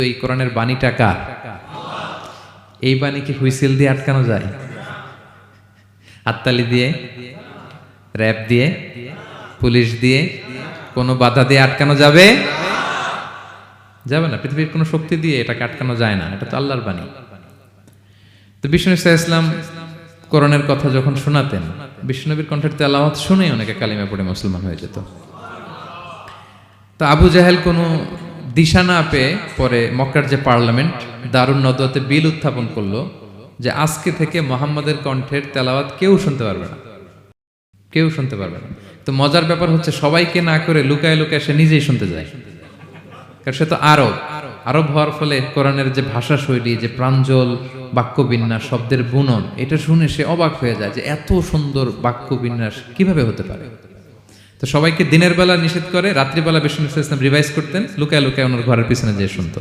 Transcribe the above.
এই কোরআনের বাণীটা কার? এই বাণী কি হুইসেল দিয়ে আটকানো যায়? হাততালি দিয়ে, র‍্যাপ দিয়ে, পুলিশ দিয়ে, কোনো বাধা দিয়ে আটকানো যাবে? যাবে না। পৃথিবীর কোনো শক্তি দিয়ে এটাকে আটকানো যায় না। এটা তো আল্লাহর বাণী। তো বিষ্ণু ইসলাম কোরআনের কথা যখন শোনাতেন, বিষ্ণুনবীর কণ্ঠের তেলাওয়াত শুনেই অনেকে কালিমা পড়ে মুসলমান হয়ে যেত। তো আবু জাহেল কোনো দিশা না পেয়ে পরে মক্কার যে পার্লামেন্ট দারুন নদওয়াতে বিল উত্থাপন করলো যে আজকে থেকে মুহাম্মাদের কণ্ঠের তেলাওয়াত কেউ শুনতে পারবে না, কেউ শুনতে পারবে না। তো মজার ব্যাপার হচ্ছে সবাইকে না করে লুকায় লুকায় সে নিজেই শুনতে যায়, কারণ সে তো আরব হওয়ার ফলে কোরআনের যে ভাষা শৈলী, যে প্রাঞ্জল বাক্য বিন্যাস, শব্দের বুনন, এটা শুনে সে অবাক হয়ে যায় যে এত সুন্দর বাক্য বিন্যাস কিভাবে হতে পারে। তো সবাইকে দিনের বেলা নিষেধ করে, রাত্রিবেলা বিষ্ণু ইসলাম রিভাইজ করতেন, লুকায় লুকায় ওনার ঘরের পিছনে যেয়ে শুনতো।